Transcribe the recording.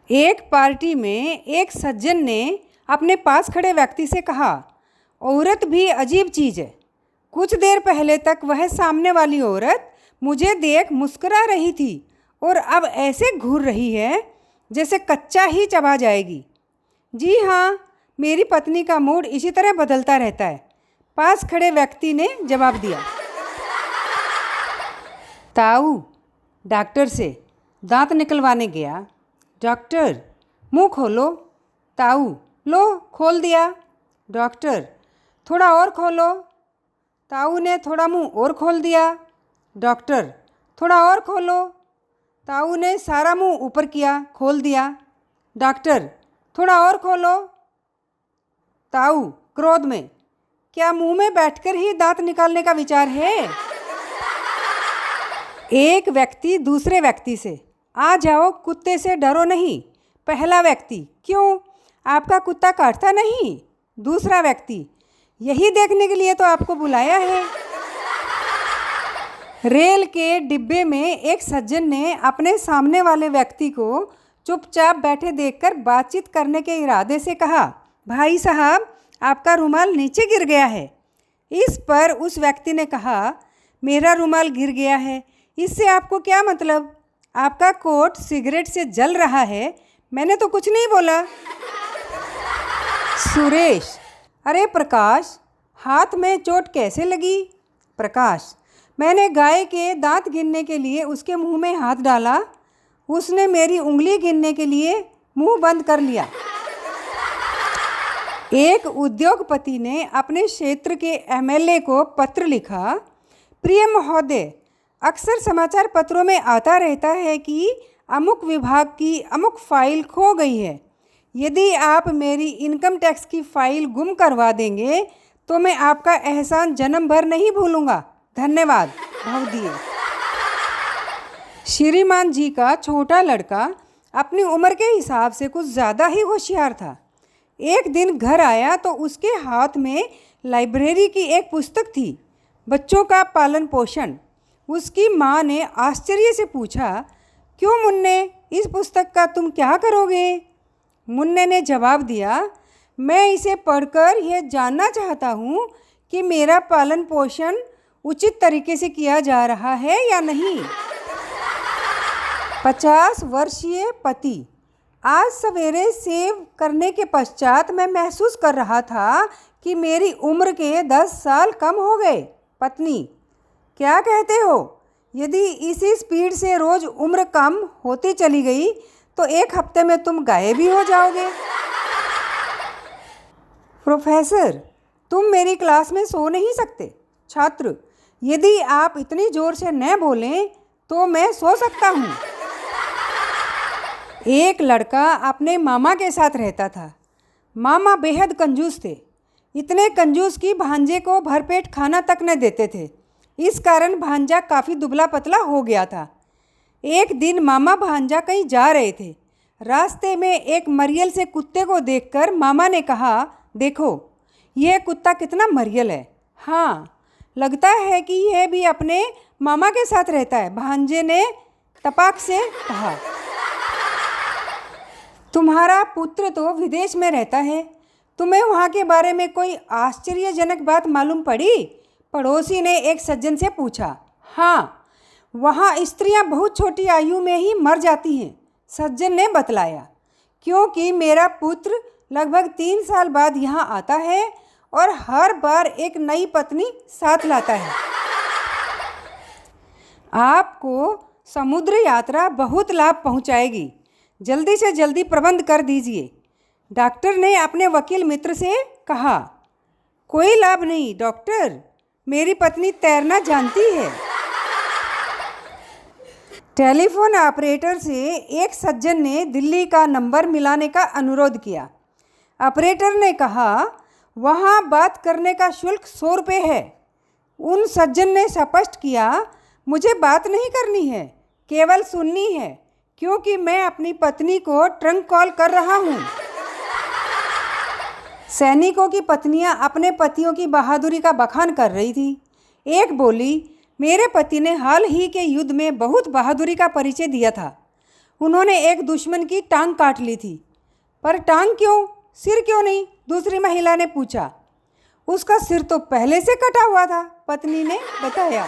एक पार्टी में एक सज्जन ने अपने पास खड़े व्यक्ति से कहा, औरत भी अजीब चीज़ है। कुछ देर पहले तक वह सामने वाली औरत मुझे देख मुस्कुरा रही थी और अब ऐसे घूर रही है जैसे कच्चा ही चबा जाएगी। जी हाँ, मेरी पत्नी का मूड इसी तरह बदलता रहता है, पास खड़े व्यक्ति ने जवाब दिया। ताऊ डॉक्टर से दांत निकलवाने गया। डॉक्टर, मुंह खोलो। ताऊ, लो खोल दिया। डॉक्टर, थोड़ा और खोलो। ताऊ ने थोड़ा मुंह और खोल दिया। डॉक्टर, थोड़ा और खोलो। ताऊ ने सारा मुंह ऊपर किया, खोल दिया। डॉक्टर, थोड़ा और खोलो। ताऊ क्रोध में, क्या मुंह में बैठकर ही दांत निकालने का विचार है? एक व्यक्ति दूसरे व्यक्ति से, आ जाओ, कुत्ते से डरो नहीं। पहला व्यक्ति, क्यों, आपका कुत्ता काटता नहीं? दूसरा व्यक्ति, यही देखने के लिए तो आपको बुलाया है। रेल के डिब्बे में एक सज्जन ने अपने सामने वाले व्यक्ति को चुपचाप बैठे देखकर बातचीत करने के इरादे से कहा, भाई साहब, आपका रुमाल नीचे गिर गया है। इस पर उस व्यक्ति ने कहा, मेरा रुमाल गिर गया है, इससे आपको क्या मतलब? आपका कोट सिगरेट से जल रहा है, मैंने तो कुछ नहीं बोला। सुरेश, अरे प्रकाश, हाथ में चोट कैसे लगी? प्रकाश, मैंने गाय के दांत गिनने के लिए उसके मुंह में हाथ डाला, उसने मेरी उंगली गिनने के लिए मुंह बंद कर लिया। एक उद्योगपति ने अपने क्षेत्र के एमएलए को पत्र लिखा, प्रिय महोदय, अक्सर समाचार पत्रों में आता रहता है कि अमुक विभाग की अमुक फाइल खो गई है। यदि आप मेरी इनकम टैक्स की फाइल गुम करवा देंगे तो मैं आपका एहसान जन्म भर नहीं भूलूंगा। धन्यवाद, भवदीय। श्रीमान जी का छोटा लड़का अपनी उम्र के हिसाब से कुछ ज़्यादा ही होशियार था। एक दिन घर आया तो उसके हाथ में लाइब्रेरी की एक पुस्तक थी, बच्चों का पालन पोषण। उसकी माँ ने आश्चर्य से पूछा, क्यों मुन्ने, इस पुस्तक का तुम क्या करोगे? मुन्ने ने जवाब दिया, मैं इसे पढ़कर यह जानना चाहता हूँ कि मेरा पालन पोषण उचित तरीके से किया जा रहा है या नहीं। 50 वर्षीय पति, आज सवेरे सेव करने के पश्चात मैं महसूस कर रहा था कि मेरी उम्र के 10 साल कम हो गए। पत्नी, क्या कहते हो? यदि इसी स्पीड से रोज उम्र कम होती चली गई तो एक हफ्ते में तुम गायब भी हो जाओगे। प्रोफेसर, तुम मेरी क्लास में सो नहीं सकते। छात्र, यदि आप इतनी जोर से न बोलें तो मैं सो सकता हूँ। एक लड़का अपने मामा के साथ रहता था। मामा बेहद कंजूस थे, इतने कंजूस कि भांजे को भरपेट खाना तक न देते थे। इस कारण भांजा काफ़ी दुबला पतला हो गया था। एक दिन मामा भांजा कहीं जा रहे थे। रास्ते में एक मरियल से कुत्ते को देखकर मामा ने कहा, देखो यह कुत्ता कितना मरियल है। हाँ, लगता है कि यह भी अपने मामा के साथ रहता है, भांजे ने तपाक से कहा। तुम्हारा पुत्र तो विदेश में रहता है, तुम्हें वहाँ के बारे में कोई आश्चर्यजनक बात मालूम पड़ी? पड़ोसी ने एक सज्जन से पूछा। हाँ, वहाँ स्त्रियाँ बहुत छोटी आयु में ही मर जाती हैं, सज्जन ने बतलाया, क्योंकि मेरा पुत्र लगभग 3 साल बाद यहाँ आता है और हर बार एक नई पत्नी साथ लाता है। आपको समुद्र यात्रा बहुत लाभ पहुँचाएगी, जल्दी से जल्दी प्रबंध कर दीजिए। डॉक्टर ने अपने वकील मित्र से कहा, कोई लाभ नहीं डॉक्टर, मेरी पत्नी तैरना जानती है। टेलीफोन ऑपरेटर से एक सज्जन ने दिल्ली का नंबर मिलाने का अनुरोध किया। ऑपरेटर ने कहा, वहाँ बात करने का शुल्क 100 रुपये है। उन सज्जन ने स्पष्ट किया, मुझे बात नहीं करनी है, केवल सुननी है, क्योंकि मैं अपनी पत्नी को ट्रंक कॉल कर रहा हूँ। सैनिकों की पत्नियां अपने पतियों की बहादुरी का बखान कर रही थी। एक बोली, मेरे पति ने हाल ही के युद्ध में बहुत बहादुरी का परिचय दिया था। उन्होंने एक दुश्मन की टांग काट ली थी। पर टांग क्यों, सिर क्यों नहीं? दूसरी महिला ने पूछा। उसका सिर तो पहले से कटा हुआ था, पत्नी ने बताया।